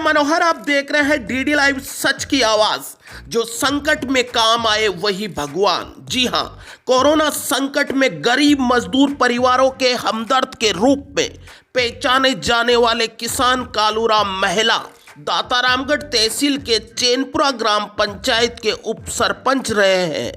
मनोहर, आप देख रहे हैं डीडी लाइव सच की आवाज। जो संकट में काम आए वही भगवान। जी हां, कोरोना संकट में गरीब मजदूर परिवारों के हमदर्द के रूप में पहचाने जाने वाले किसान कालूराम महिला दातारामगढ़ तहसील के चैनपुरा ग्राम पंचायत के उप सरपंच रहे हैं।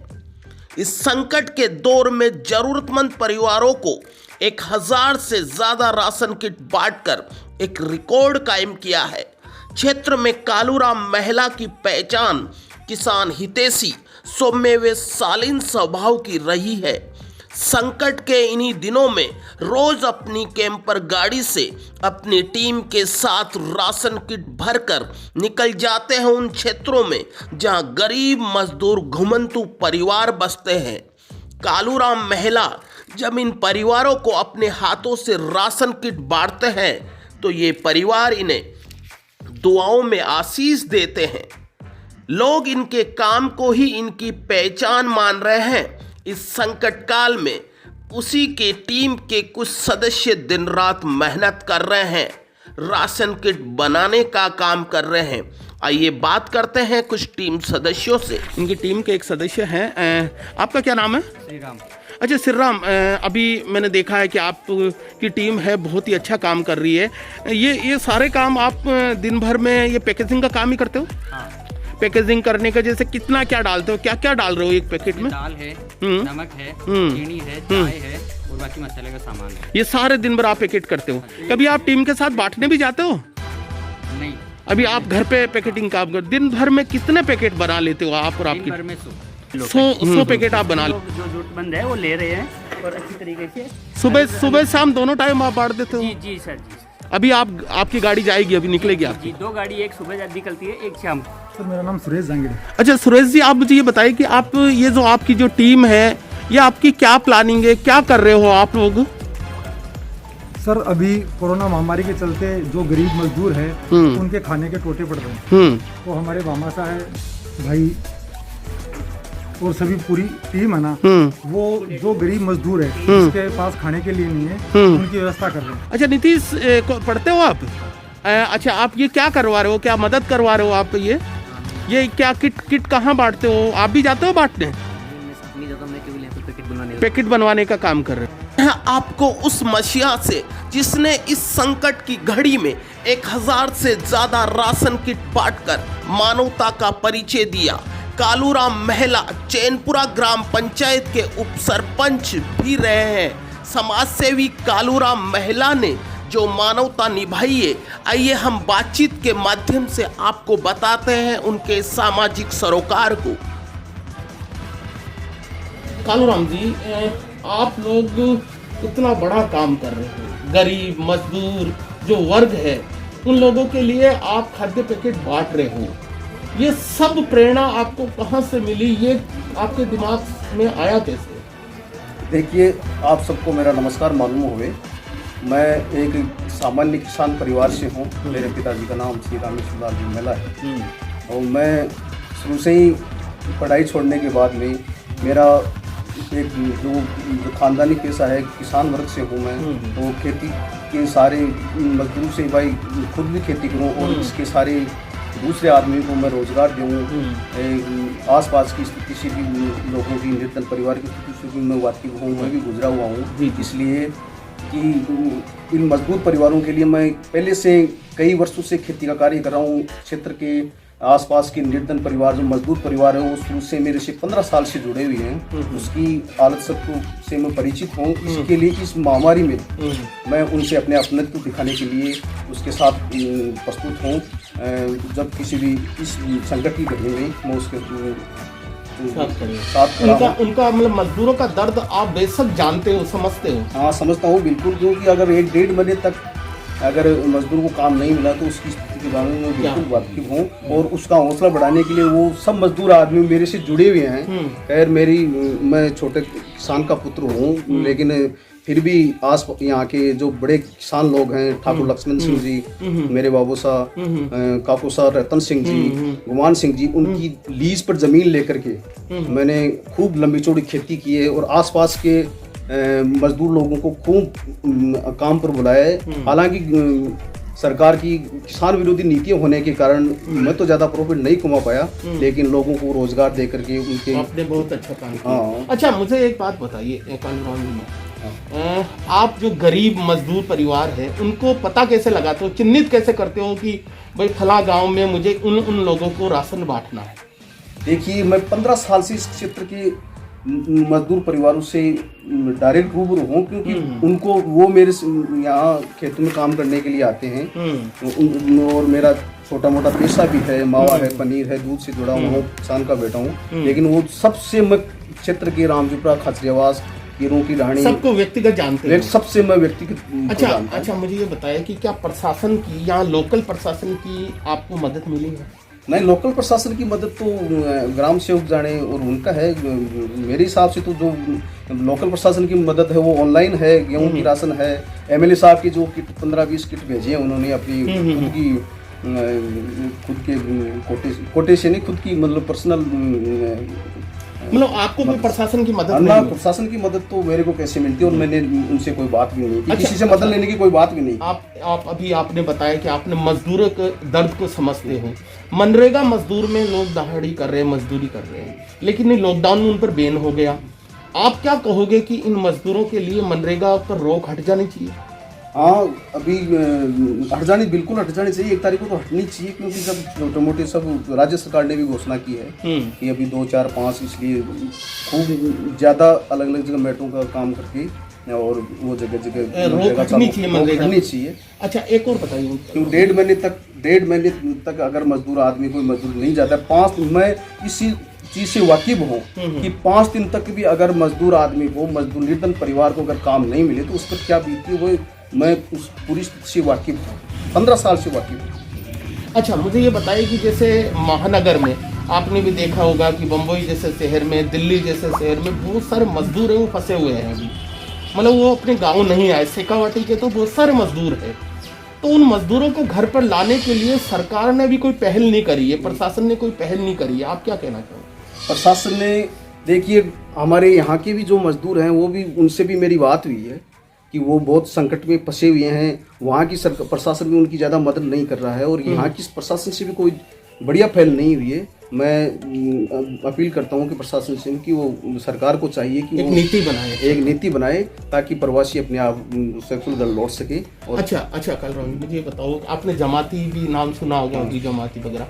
इस संकट के दौर में जरूरतमंद परिवारों को 1000 से ज्यादा राशन किट बांटकर एक रिकॉर्ड कायम किया है। क्षेत्र में कालूराम महिला की पहचान किसान हितैषी, सौम्य व शालीन स्वभाव की रही है। संकट के इन्हीं दिनों में रोज अपनी कैंपर गाड़ी से अपनी टीम के साथ राशन किट भरकर निकल जाते हैं उन क्षेत्रों में जहां गरीब मजदूर घुमंतु परिवार बसते हैं। कालूराम महिला जब इन परिवारों को अपने हाथों से राशन किट बांटते हैं तो ये परिवार इन्हें दुआओं में आशीष देते हैं। लोग इनके काम को ही इनकी पहचान मान रहे हैं। इस संकट काल में उसी के टीम के कुछ सदस्य दिन रात मेहनत कर रहे हैं, राशन किट बनाने का काम कर रहे हैं। आइए बात करते हैं कुछ टीम सदस्यों से। इनकी टीम के एक सदस्य हैं। आपका क्या नाम है? श्रीराम। अच्छा श्रीराम, अभी मैंने देखा है कि आप की टीम है बहुत ही अच्छा काम कर रही है। ये सारे काम आप दिन भर में ये पैकेजिंग का काम ही करते हो? हाँ। पैकेजिंग करने का जैसे कितना क्या डालते हो, क्या क्या डाल रहे हो एक पैकेट में? दाल है, नमक है, चीनी है, चाय है और बाकी मसाले का सामान है। ये सारे दिन भर आप पैकेट करते हो? कभी आप टीम के साथ बांटने भी जाते हो? नहीं। अभी आप घर पे पैकेटिंग काम कर, दिन भर में कितने पैकेट बना लेते हो आप और आपकी? दिन भर में 100 पैकेट आप बना जो जरूरतमंद है वो ले रहे हैं और अच्छी तरीके से सुबह शाम दोनों टाइम आप बांट देते हो? जी जी सर जी। अभी आपकी गाड़ी जाएगी, अभी निकलेगी आपकी? जी, 2 गाड़ी, एक सुबह निकलती है, एक शाम। सर मेरा नाम सुरेश जांगीड़। अच्छा सुरेश जी, आप मुझे ये बताइए कि आप ये जो आपकी जो टीम है ये आपकी क्या प्लानिंग है, क्या कर रहे हो आप लोग? सर अभी कोरोना महामारी के चलते जो गरीब मजदूर है उनके खाने के टोटे पड़ रहे हैं। तो हमारे भामाशाह है भाई और सभी पूरी टीम है ना, वो जो गरीब मजदूर है उसके पास खाने के लिए नहीं है, उनकी व्यवस्था कर रहे हैं। अच्छा नीतीश पढ़ते हो आप? अच्छा आप ये क्या करवा रहे हो, क्या मदद करवा रहे हो आप? ये क्या किट कहाँ बांटते हो? आप भी जाते हो बांटने? पैकेट बनवाने का काम कर रहे हैं। आपको उस मसीहा से जिसने इस संकट की घड़ी में 1000 से ज्यादा राशन किट बांटकर मानवता का परिचय दिया। कालूराम महिला चैनपुरा ग्राम पंचायत के उप सरपंच भी रहे हैं। समाज सेवी कालूराम महिला ने जो मानवता निभाई है, आइए हम बातचीत के माध्यम से आपको बताते हैं उनके सामाजिक सरोकार को। कालूराम जी, आप लोग इतना बड़ा काम कर रहे हैं, गरीब मजदूर जो वर्ग है उन लोगों के लिए आप खाद्य पैकेट बांट रहे हो। ये सब प्रेरणा आपको कहाँ से मिली, ये आपके दिमाग में आया कैसे? देखिए, आप सबको मेरा नमस्कार मालूम होवे। मैं एक सामान्य किसान परिवार से हूँ। मेरे पिताजी का नाम श्री रामेश्वर जी मेला है और मैं शुरू से ही पढ़ाई छोड़ने के बाद में मेरा एक जो खानदानी पेशा है, किसान वर्ग से हूँ मैं। तो खेती के सारे मजदूर से भाई खुद भी खेती करूँ और इसके सारे दूसरे आदमी को मैं रोजगार दूँ। आसपास की स्थिति से भी लोगों की, निर्धन परिवार की स्थिति से भी मैं वाकिफ हूँ, मैं भी गुजरा हुआ हूँ। इसलिए कि इन मजदूर परिवारों के लिए मैं पहले से कई वर्षों से खेती का कार्य कर रहा हूँ। क्षेत्र के आसपास के निर्धन परिवार, जो मजदूर परिवार है, वो शुरू से मेरे से 15 साल से जुड़े हुए हैं। उसकी हालत सबको से मैं परिचित हूँ। इसके लिए इस महामारी में मैं उनसे अपने अपनत्व दिखाने के लिए उसके साथ प्रस्तुत हूँ। जब किसी भी इस संकट की घड़ी में मैं उसके साथ उनका मतलब मजदूरों का दर्द आप बेशक जानते हो, समझते हो? हाँ समझता हूँ बिल्कुल, क्योंकि अगर 1-1.5 महीने तक अगर मजदूर को काम नहीं मिला तो उसकी स्थिति के बारे में बिल्कुल वाकिफ हूँ। और उसका हौसला बढ़ाने के लिए वो सब मजदूर आदमी मेरे से जुड़े हुए हैं। खैर मैं छोटे किसान का पुत्र हूँ, लेकिन फिर भी यहाँ के जो बड़े किसान लोग हैं, ठाकुर लक्ष्मण सिंह जी, मेरे बाबू साहब, काकू साहब रतन सिंह जी, गुमान सिंह जी, उनकी लीज पर जमीन लेकर के मैंने खूब लंबी चौड़ी खेती की है और आसपास के मजदूर लोगों को खूब काम पर बुलाया है। हालांकि सरकार की किसान विरोधी नीतियां होने के कारण मैं तो ज़्यादा प्रॉफिट नहीं कमा पाया, लेकिन लोगों को रोजगार दे करके उनके आपने बहुत अच्छा काम किया। हाँ। अच्छा, मुझे एक बात बताइए कालूराम जी, आप जो गरीब मजदूर परिवार है उनको पता कैसे लगाते हो, चिन्हित कैसे करते हो कि भाई फला गांव में मुझे उन लोगों को राशन बांटना है? देखिए, मैं 15 साल से इस क्षेत्र के मजदूर परिवारों से डायरेक्ट रूबरू हूँ, क्योंकि उनको वो मेरे यहाँ खेतों में काम करने के लिए आते हैं। और मेरा छोटा मोटा पेशा भी है, मावा है, पनीर है, दूध से जुड़ा हुआ हूँ, किसान का बेटा हूँ। लेकिन वो सबसे मैं क्षेत्र के रामजुपरा, खचरियावास, कीरों की ढाणी, सबको व्यक्तिगत जानते हैं? सबसे मैं व्यक्तिगत अच्छा, मुझे ये बताया कि क्या प्रशासन की या लोकल प्रशासन की आपको मदद मिली है? नहीं, लोकल प्रशासन की मदद तो ग्राम सेवक जाने और उनका है। मेरे हिसाब से तो जो लोकल प्रशासन की मदद है वो ऑनलाइन है, गेहूं की राशन है, एमएलए साहब की जो किट 15-20 किट भेजी है उन्होंने अपनी खुद के कोटे से नहीं, खुद की मतलब पर्सनल, मतलब आपको कोई प्रशासन की मदद नहीं ना मिली? प्रशासन की मदद तो मेरे को कैसे मिलती है, और मैंने उनसे कोई बात भी नहीं की, अच्छा, किसी से मदद लेने की कोई बात भी नहीं। आप अभी आपने बताया कि आपने मजदूरों के दर्द को समझते हो। मनरेगा मजदूर में लोग दहाड़ी कर रहे हैं, मजदूरी कर रहे हैं, लेकिन लॉकडाउन में उन पर बैन हो गया। आप क्या कहोगे कि इन मजदूरों के लिए मनरेगा पर रोक हट जानी चाहिए? हाँ, अभी हट जानी, बिल्कुल हट जानी चाहिए। 1 तारीख को तो हटनी चाहिए, क्योंकि जब छोटे मोटे सब राज्य सरकार ने भी घोषणा की है कि अभी 2, 4, 5 इसलिए खूब ज़्यादा अलग अलग जगह मेट्रो का काम करके और वो जगह जगह रोक हटनी चाहिए। अच्छा, एक और बताइए, क्योंकि 1.5 महीने तक अगर मजदूर आदमी कोई मजदूर नहीं जाता है, मैं इसी चीज से वाकिफ हूँ कि 5 दिन तक भी अगर मजदूर आदमी को, मजदूर निर्धन परिवार को अगर काम नहीं मिले तो उस पर क्या बीती, वो मैं उस पूरी स्थिति से वाकिफ हूँ, 15 साल से वाकिफ हूँ। अच्छा, मुझे ये बताइए कि जैसे महानगर में आपने भी देखा होगा कि बम्बई जैसे शहर में, दिल्ली जैसे शहर में बहुत सारे मजदूर हैं वो फंसे हुए हैं अभी, मतलब वो अपने गांव नहीं आए। शेखावाटी के तो बहुत सारे मजदूर हैं, तो उन मजदूरों को घर पर लाने के लिए सरकार ने भी कोई पहल नहीं करी है, प्रशासन ने कोई पहल नहीं करी है। आप क्या कहना चाहोगे? प्रशासन ने, देखिए हमारे यहाँ के भी जो मजदूर हैं वो भी, उनसे भी मेरी बात हुई है कि वो बहुत संकट में फंसे हुए हैं। वहाँ की सरकार, प्रशासन भी उनकी ज़्यादा मदद नहीं कर रहा है, और यहाँ की प्रशासन से भी कोई बढ़िया पहल नहीं हुई है। मैं अपील करता हूँ कि प्रशासन से कि वो सरकार को चाहिए कि एक नीति बनाए ताकि प्रवासी अपने आप सकुशल घर लौट सके। और अच्छा कालराम, मुझे बताओ, आपने जमाती भी नाम सुना होगा, जमाती वगैरह,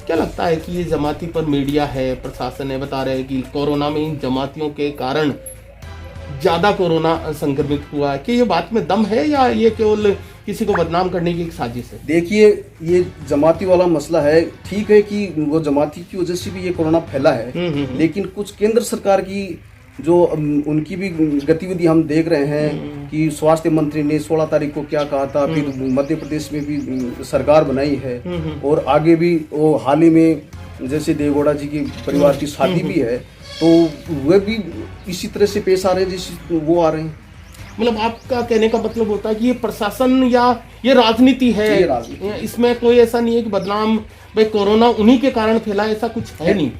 क्या लगता है कि ये जमाती पर मीडिया है, प्रशासन है, बता रहे हैं कि कोरोना में इन जमातियों के कारण ज्यादा कोरोना संक्रमित हुआ है, कि ये बात में दम है या ये केवल किसी को बदनाम करने की एक साजिश है? देखिए, ये जमाती वाला मसला है, ठीक है कि वो जमाती की वजह से भी ये कोरोना फैला है, लेकिन कुछ केंद्र सरकार की जो उनकी भी गतिविधि हम देख रहे हैं कि स्वास्थ्य मंत्री ने 16 तारीख को क्या कहा था, फिर मध्य प्रदेश में भी सरकार बनाई है, और आगे भी वो हाल ही में जैसे देवगौड़ा जी की परिवार की शादी भी है, तो वे भी इसी तरह से पेश आ रहे हैं जैसे वो आ रहे हैं। मतलब आपका कहने का मतलब होता है कि ये प्रशासन या ये राजनीति है, इसमें कोई ऐसा नहीं है कि बदनाम भाई कोरोना उन्हीं के कारण फैला, ऐसा कुछ है नहीं।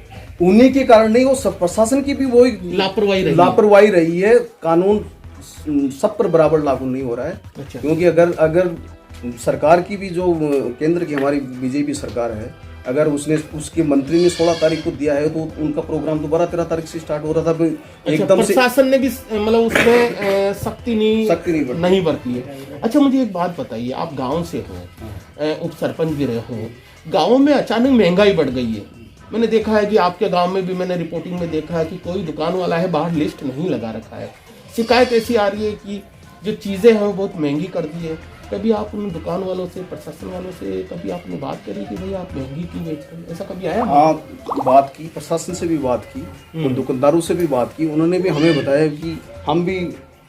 उन्हीं के कारण नहीं, वो सब प्रशासन की भी वही लापरवाही रही है। कानून सब पर बराबर लागू नहीं हो रहा है। अच्छा। क्योंकि अगर सरकार की भी जो केंद्र की हमारी बीजेपी सरकार है, अगर उसके मंत्री ने 16 तारीख को दिया है तो उनका प्रोग्राम दोबारा 13 तारीख से स्टार्ट हो रहा था। एकदम से प्रशासन ने भी मतलब उसमें सख्ती नहीं बरती है। अच्छा, मुझे एक बात बताइए, आप गांव से हो, उप सरपंच भी रहे हो, गाँव में अचानक महंगाई बढ़ गई है। मैंने देखा है कि आपके गांव में भी मैंने रिपोर्टिंग में देखा है कि कोई दुकान वाला है बाहर लिस्ट नहीं लगा रखा है। शिकायत ऐसी आ रही है कि जो चीज़ें हैं वो बहुत महंगी कर दी है। कभी आप उन दुकान वालों से, प्रशासन वालों से कभी आपने बात करी कि भाई आप महंगी क्यों बेच रहे हैं, ऐसा कभी आया? हाँ, बात की, प्रशासन से भी बात की और दुकानदारों से भी बात की। उन्होंने भी हमें बताया कि हम भी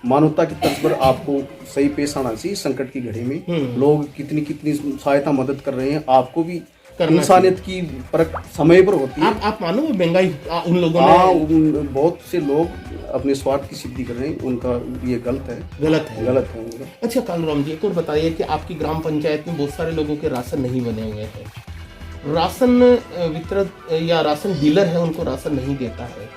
मानवता की तर्ज पर आपको सही पेश आना चाहिए। संकट की घड़ी में लोग कितनी सहायता मदद कर रहे हैं, आपको भी इंसानियत की परख समय पर होती है। आप मानो महंगाई उन लोगों ने, बहुत से लोग अपने स्वार्थ की सिद्धि कर रहे हैं, उनका ये गलत है। अच्छा कालूराम जी, एक और बताइए कि आपकी ग्राम पंचायत में बहुत सारे लोगों के राशन नहीं बने हुए हैं, राशन वितरक या राशन डीलर है उनको राशन नहीं देता है,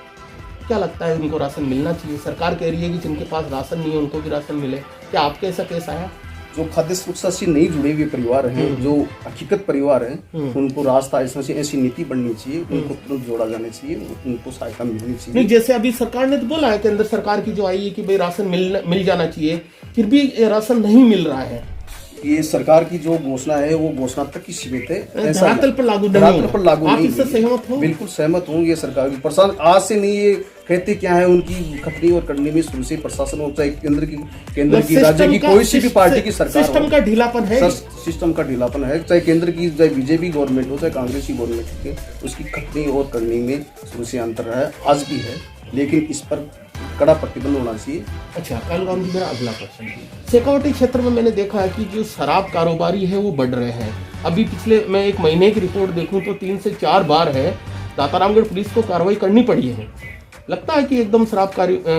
क्या लगता है उनको राशन मिलना चाहिए? सरकार कह रही है कि जिनके पास राशन नहीं है उनको भी राशन मिले, क्या आपके ऐसा केस आया? जो खाद्य सुरक्षा से नहीं जुड़े हुए परिवार हैं, जो हकीकत परिवार हैं, उनको रास्ता ऐसी नीति बननी चाहिए, उनको तुरंत जोड़ा जाना चाहिए, उनको सहायता मिलनी चाहिए। नहीं, जैसे अभी सरकार ने तो बोला है, केंद्र सरकार की जो आई है कि भाई राशन मिल जाना चाहिए, फिर भी राशन नहीं मिल रहा है। ये सरकार की जो घोषणा है वो घोषणा तक ही सीमित है, धरातल पर लागू नहीं। आप इससे सहमत हो? बिल्कुल सहमत हूँ। ये सरकार की प्रशासन आज से नहीं, ये कहते क्या है, उनकी खतनी और करने में शुरू से प्रशासन हो, चाहे केंद्र की राज्य की कोई सी भी पार्टी की सरकार, सिस्टम का ढीलापन है, सिस्टम का ढीलापन है, चाहे केंद्र की, चाहे बीजेपी गवर्नमेंट हो, चाहे कांग्रेस की गवर्नमेंट हो, उसकी खतनी और करने में शुरू से अंतर है, आज भी है, लेकिन इस पर कड़ा प्रतिबंध होना चाहिए। अच्छा कालूराम जी, मेरा अगला प्रश्न, शेखावाटी क्षेत्र में मैंने देखा है कि जो शराब कारोबारी है वो बढ़ रहे हैं। अभी पिछले मैं 1 महीने की रिपोर्ट देखूं तो 3 से 4 बार है दातारामगढ़ पुलिस को कार्रवाई करनी पड़ी है। लगता है कि एकदम शराब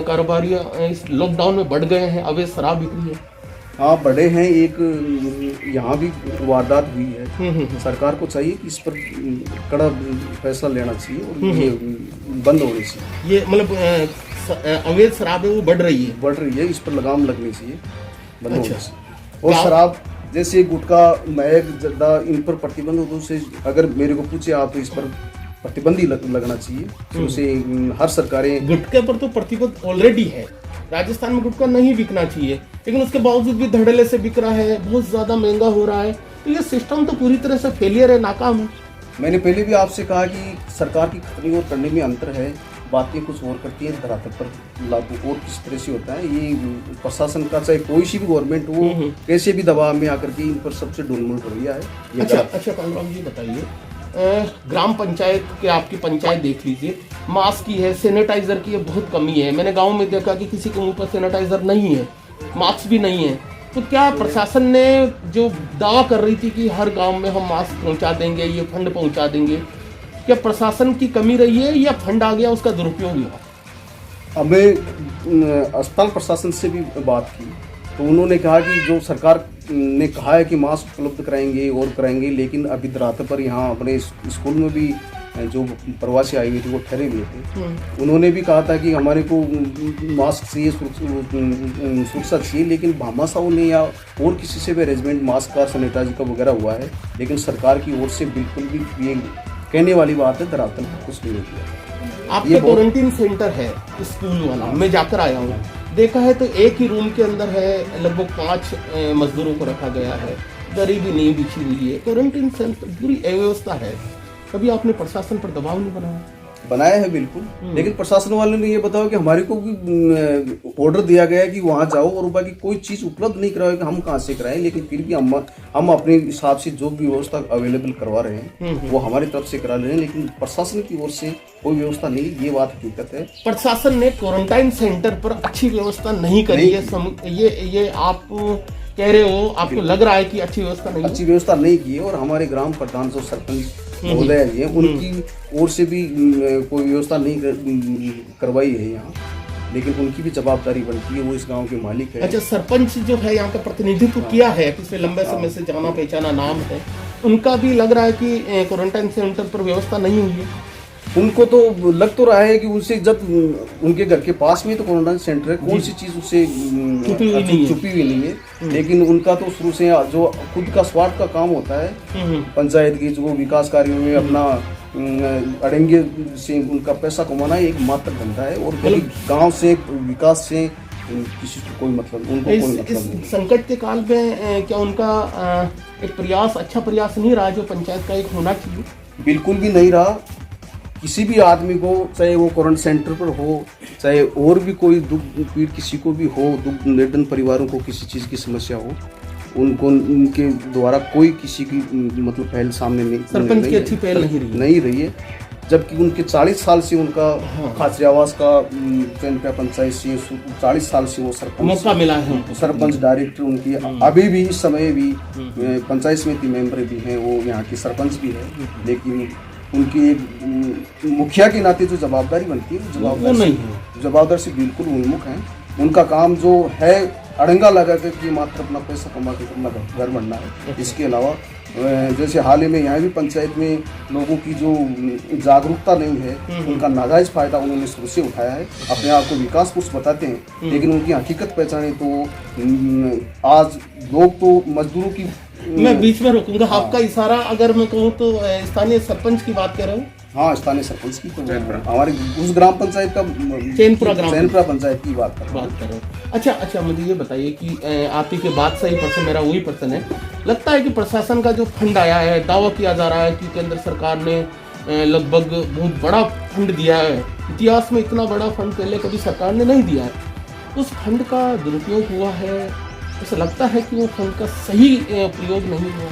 कारोबारी इस लॉकडाउन में बढ़ गए हैं, अवैध शराब बिक्री है। हाँ, बड़े हैं। एक यहाँ भी वारदात हुई है। सरकार को चाहिए कि इस पर कड़ा फैसला लेना चाहिए और ये बंद होनी चाहिए। ये मतलब अवैध शराब है वो बढ़ रही है, इस पर लगाम लगनी चाहिए, बंद होनी चाहिए। और शराब जैसे गुटखा, मैग, जर्दा, इन पर प्रतिबंध हो तो उसे, अगर मेरे को पूछे आप, तो इस पर प्रतिबंध ही लगना चाहिए। तो उसे हर सरकारें, गुटखे पर तो प्रतिबंध ऑलरेडी है, राजस्थान में गुटखा नहीं बिकना चाहिए, लेकिन उसके बावजूद भी धड़ल्ले से बिक रहा है, बहुत ज्यादा महंगा हो रहा है। तो ये सिस्टम तो पूरी तरह से फेलियर है, नाकाम है। मैंने पहले भी आपसे कहा कि सरकार की खतनी और करने में अंतर है, बातें कुछ और करती है, धरातल पर लागू और किस तरह से होता है। ये प्रशासन का, चाहे कोई सी भी गवर्नमेंट हो, कैसे भी दबाव में आकर के इन पर सबसे ढूंढ रवैया है। अच्छा कालूराम जी बताइए, ग्राम पंचायत के, आपकी पंचायत देख लीजिए, मास्क की है, सैनिटाइजर की है, बहुत कमी है। मैंने गांव में देखा कि किसी के मुंह पर सैनिटाइजर नहीं है, मास्क भी नहीं है। तो क्या प्रशासन ने जो दावा कर रही थी कि हर गांव में हम मास्क पहुंचा देंगे, ये फंड पहुंचा देंगे, क्या प्रशासन की कमी रही है या फंड आ गया उसका दुरुपयोग हुआ? हमें अस्पताल प्रशासन से भी बात की तो उन्होंने कहा कि जो सरकार ने कहा है कि मास्क उपलब्ध कराएंगे, लेकिन अभी धरातल पर यहाँ अपने स्कूल में भी जो प्रवासी आए हुए थे वो ठहरे हुए थे। उन्होंने भी कहा था कि हमारे को मास्क चाहिए, सुरक्षा चाहिए, लेकिन भामाशाहों ने या और किसी से भी अरेंजमेंट मास्क का, सैनिटाइजर का वगैरह हुआ है, लेकिन सरकार की ओर से बिल्कुल भी ये कहने वाली बात है, धरातल पर कुछ नहीं किया। आपका क्वारंटीन सेंटर है स्कूल वाला, मैं जाकर आया हूँ, देखा है तो एक ही रूम के अंदर है, लगभग 5 मजदूरों को रखा गया है, गरीबी नहीं बिछी हुई है, क्वारंटीन सेंटर पूरी अव्यवस्था है। कभी आपने प्रशासन पर दबाव नहीं बनाया है? बिल्कुल, लेकिन प्रशासन वालों ने ये बताया कि हमारे को भी ऑर्डर दिया गया है कि वहाँ जाओ, और बाकी कोई चीज़ उपलब्ध नहीं कराओ कि हम कहाँ से कराएं, लेकिन फिर भी हम अपने हिसाब से जो भी व्यवस्था अवेलेबल करवा रहे हैं वो हमारी तरफ से करा रहे हैं, लेकिन प्रशासन की ओर से कोई व्यवस्था नहीं, ये बात हकीकत है। प्रशासन ने क्वारंटाइन सेंटर पर अच्छी व्यवस्था नहीं करी है, ये आप कह रहे हो, आपको लग रहा है कि अच्छी व्यवस्था नहीं की है। और हमारे ग्राम प्रधान जो सरपंच महोदय जी हैं, उनकी ओर से भी कोई व्यवस्था नहीं करवाई है यहाँ, लेकिन उनकी भी जवाबदारी बनती है, वो इस गांव के मालिक है। अच्छा, सरपंच जो है यहाँ का प्रतिनिधित्व किया है पिछले लंबे समय से, जाना पहचाना नाम है, उनका भी लग रहा है कि क्वारंटाइन सेंटर पर व्यवस्था नहीं हुई है। उनको तो लग तो रहा है कि उनसे, जब उनके घर के पास में तो क्वारंटाइन सेंटर है, कौन सी चीज उससे छुपी हुई नहीं है, लेकिन उनका तो शुरू से जो खुद का स्वार्थ का काम होता है, पंचायत की जो विकास कार्यों में अपना अड़ेंगे से उनका पैसा कमाना एक मात्र धंधा है, और गांव से विकास से किसी को कोई मतलब, उनको कोई मतलब नहीं। संकट के काल में क्या उनका एक प्रयास, अच्छा प्रयास नहीं रहा जो पंचायत का एक होना चाहिए? बिल्कुल भी नहीं रहा। किसी भी आदमी को, चाहे वो क्वारंटाइन सेंटर पर हो, चाहे और भी कोई दुख पीड़ किसी को भी हो, दुख निर्धन परिवारों को किसी चीज़ की समस्या हो, उनको उनके द्वारा कोई किसी की मतलब पहल सामने नहीं, सरपंच की अच्छी पहल नहीं रही है। जबकि उनके 40 साल से उनका खाद्य आवास का चयन किया पंचायत से, 40 साल से वो सरपंच मौका मिला है, सरपंच डायरेक्टर उनकी अभी भी इस समय भी पंचायत समिति मेंबर भी हैं, वो यहाँ के सरपंच भी है, लेकिन उनकी एक मुखिया के नाते जो जवाबदारी बनती है, जवाबदारी से बिल्कुल उन्मुख है। उनका काम जो है अड़ंगा लगा कर मात्र अपना पैसा कमा के अपना घर बनना है, इसके अलावा जैसे हाल ही में यहाँ भी पंचायत में लोगों की जो जागरूकता नहीं है, उनका नाजायज़ फ़ायदा उन्होंने शुरू से उठाया है। अपने आप को विकास पुरुष बताते हैं, लेकिन उनकी हकीकत पहचाने तो आज लोग तो मजदूरों की। मैं बीच में रोकूंगा, आपका इशारा अगर मैं कहूँ तो स्थानीय सरपंच की बात कर रहे हो। हाँ, स्थानीय सरपंच की तो हमारे उस ग्राम पंचायत का चैनपुरा पंचायत की बात कर रहे हो। अच्छा, मुझे ये बताइए कि आप ही के बात सही प्रश्न, मेरा वही प्रश्न है। लगता है कि प्रशासन का जो फंड आया है, दावा किया जा रहा है कि केंद्र सरकार ने लगभग बहुत बड़ा फंड दिया है, इतिहास में इतना बड़ा फंड पहले कभी सरकार ने नहीं दिया है, उस फंड का दुरुपयोग हुआ है? ऐसा लगता है कि वो फंड का सही प्रयोग नहीं हुआ?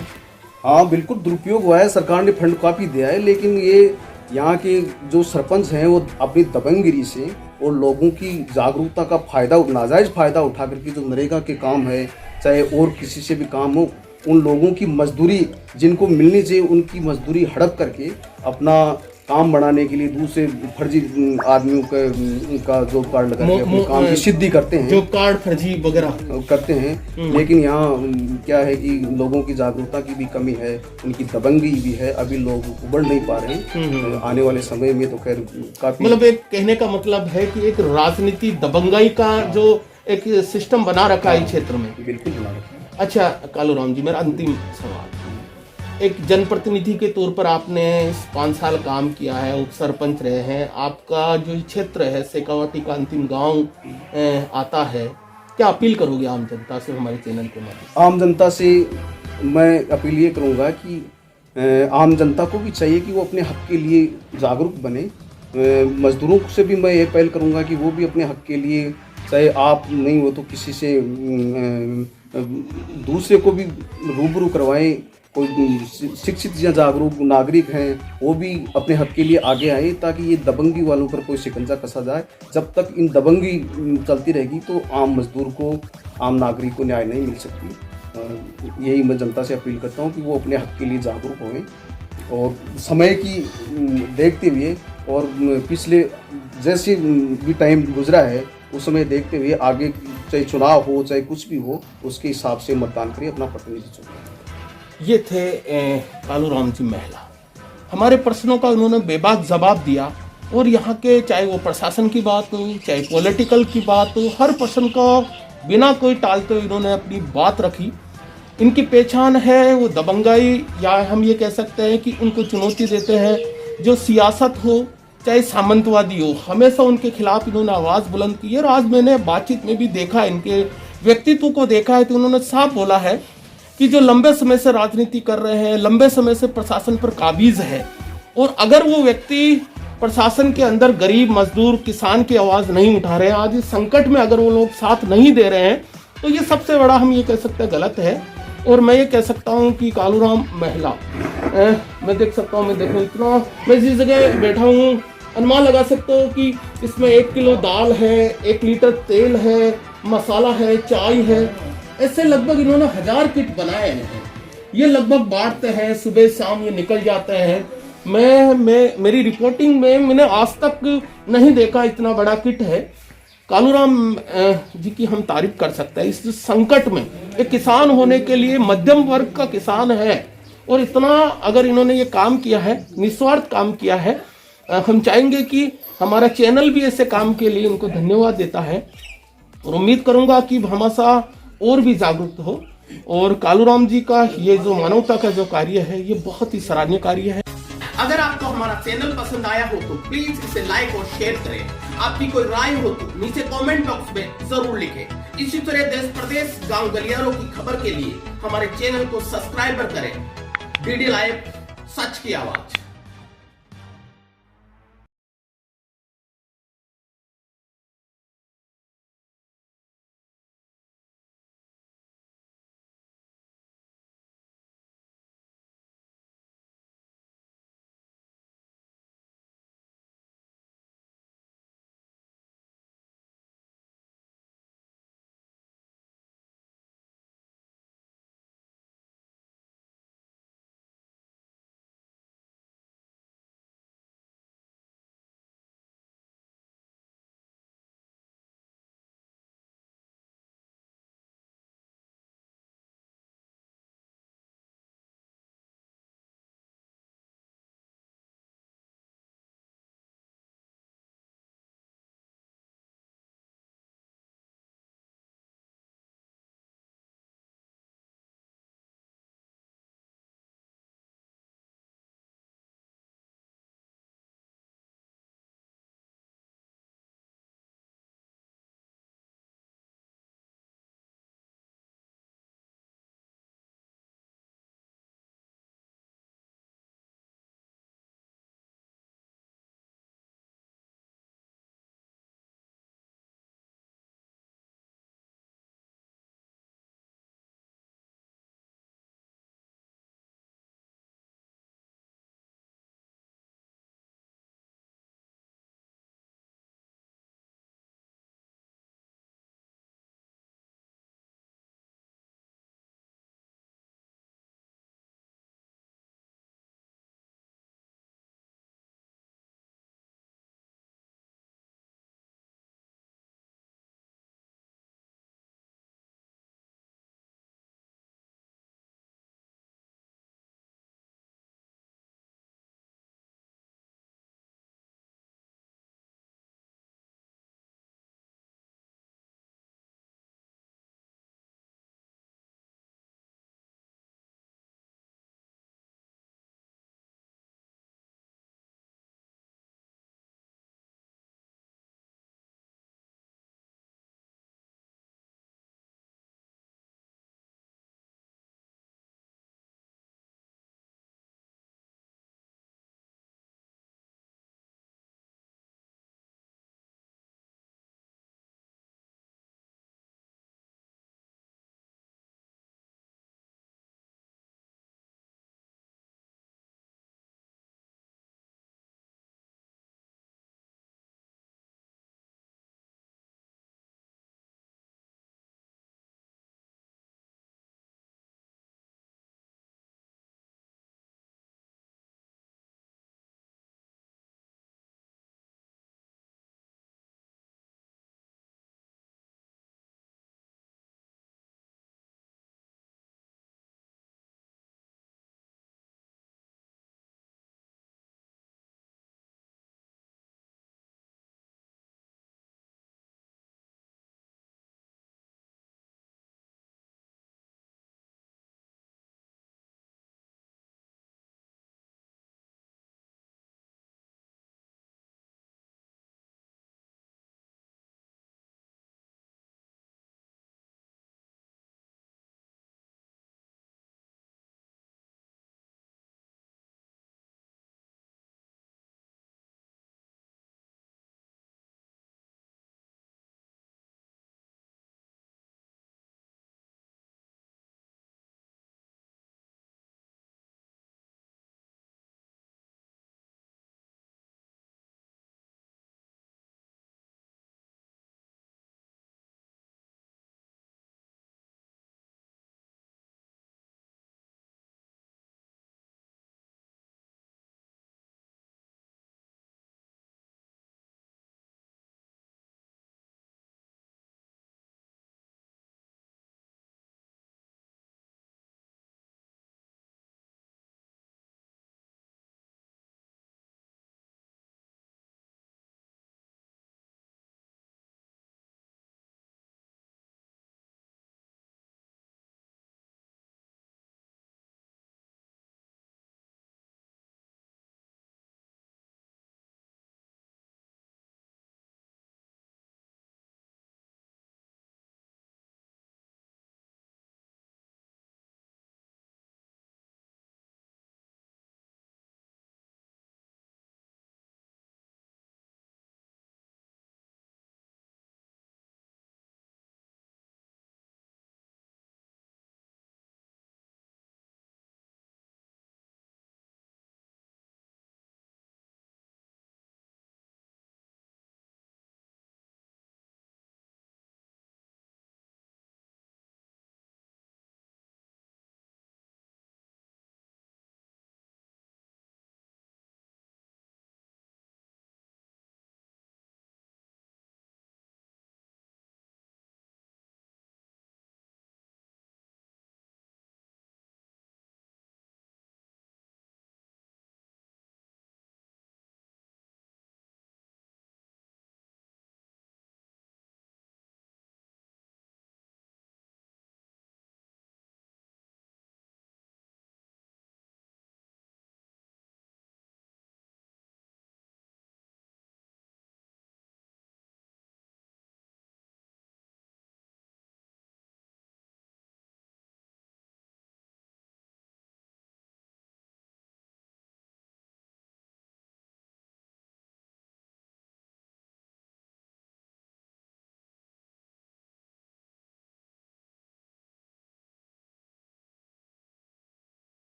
हाँ, बिल्कुल दुरुपयोग हुआ है। सरकार ने फंड काफ़ी दिया है, लेकिन ये यहाँ के जो सरपंच हैं वो अपनी दबंगगिरी से और लोगों की जागरूकता का फ़ायदा, नाजायज़ फ़ायदा उठा करके जो नरेगा के काम है, चाहे और किसी से भी काम हो, उन लोगों की मजदूरी जिनको मिलनी चाहिए उनकी मजदूरी हड़प करके अपना काम बढ़ाने के लिए दूसरे फर्जी आदमियों का जॉब कार्ड लगा के अपने काम की सिद्धि करते हैं, जॉब कार्ड फर्जी वगैरह करते हैं। लेकिन यहाँ क्या है कि लोगों की जागरूकता की भी कमी है, उनकी दबंगी भी है, अभी लोग उबड़ नहीं पा रहे हैं। आने वाले समय में तो खैर काफी, मतलब एक कहने का मतलब है कि एक राजनीति दबंगाई का जो एक सिस्टम बना रखा है क्षेत्र में। बिल्कुल बना रखा है। अच्छा कालूराम जी, मेरा अंतिम सवाल, एक जनप्रतिनिधि के तौर पर आपने 5 साल काम किया है, उप सरपंच रहे हैं, आपका जो क्षेत्र है शेखावाटी का अंतिम गांव आता है, क्या अपील करोगे आम जनता से हमारे चैनल के माध्यम? आम जनता से मैं अपील ये करूँगा कि आम जनता को भी चाहिए कि वो अपने हक के लिए जागरूक बने। मजदूरों से भी मैं ये अपील करूँगा कि वो भी अपने हक के लिए, चाहे आप नहीं हो तो किसी से दूसरे को भी रूबरू करवाएं। कोई शिक्षित या जागरूक नागरिक हैं वो भी अपने हक के लिए आगे आए, ताकि ये दबंगी वालों पर कोई शिकंजा कसा जाए। जब तक इन दबंगी चलती रहेगी तो आम मजदूर को, आम नागरिक को न्याय नहीं मिल सकती। यही मैं जनता से अपील करता हूँ कि वो अपने हक के लिए जागरूक हों और समय की देखते हुए और पिछले जैसे भी टाइम गुजरा है उस समय देखते हुए आगे चाहे चुनाव हो चाहे कुछ भी हो उसके हिसाब से मतदान करिए, अपना प्रतिनिधि चुनिए। ये थे कालूराम जी महिला। हमारे प्रश्नों का उन्होंने बेबाक जवाब दिया और यहाँ के चाहे वो प्रशासन की बात हो चाहे पॉलिटिकल की बात हो, हर प्रश्न का बिना कोई टालते हुए इन्होंने अपनी बात रखी। इनकी पहचान है वो दबंगाई, या हम ये कह सकते हैं कि उनको चुनौती देते हैं। जो सियासत हो चाहे सामंतवादी हो, हमेशा उनके खिलाफ इन्होंने आवाज़ बुलंद की है। और आज मैंने बातचीत में भी देखा, इनके व्यक्तित्व को देखा है, तो उन्होंने साफ बोला है कि जो लंबे समय से राजनीति कर रहे हैं, लंबे समय से प्रशासन पर काबिज है, और अगर वो व्यक्ति प्रशासन के अंदर गरीब मजदूर किसान की आवाज़ नहीं उठा रहे हैं, आज इस संकट में अगर वो लोग साथ नहीं दे रहे हैं, तो ये सबसे बड़ा हम ये कह सकते हैं गलत है। और मैं ये कह सकता हूँ कि कालूराम महिला, मैं देख सकता हूँ, मैं देखो इतना, मैं जिस जगह बैठा हूँ अनुमान लगा सकता हूँ कि इसमें 1 किलो दाल है, 1 लीटर तेल है, मसाला है, चाय है, ऐसे लगभग इन्होंने 1000 किट बनाए हैं। ये लगभग बांटते हैं, सुबह शाम ये निकल जाते हैं। मैं मेरी रिपोर्टिंग में मैंने आज तक नहीं देखा इतना बड़ा किट है। कालूराम जी की हम तारीफ कर सकते हैं। इस संकट में एक किसान होने के लिए, मध्यम वर्ग का किसान है और इतना अगर इन्होंने ये काम किया है, निस्वार्थ काम किया है, हम चाहेंगे कि हमारा चैनल भी ऐसे काम के लिए इनको धन्यवाद देता है और उम्मीद करूंगा कि हमेशा और भी जागरूक हो। और कालूराम जी का ये जो मानवता का जो कार्य है ये बहुत ही सराहनीय कार्य है। अगर आपको हमारा चैनल पसंद आया हो तो प्लीज इसे लाइक और शेयर करें। आपकी कोई राय हो तो नीचे कमेंट बॉक्स में जरूर लिखें। इसी तरह देश प्रदेश गांव गलियारों की खबर के लिए हमारे चैनल को सब्सक्राइब करें। डीडी लाइव, सच की आवाज।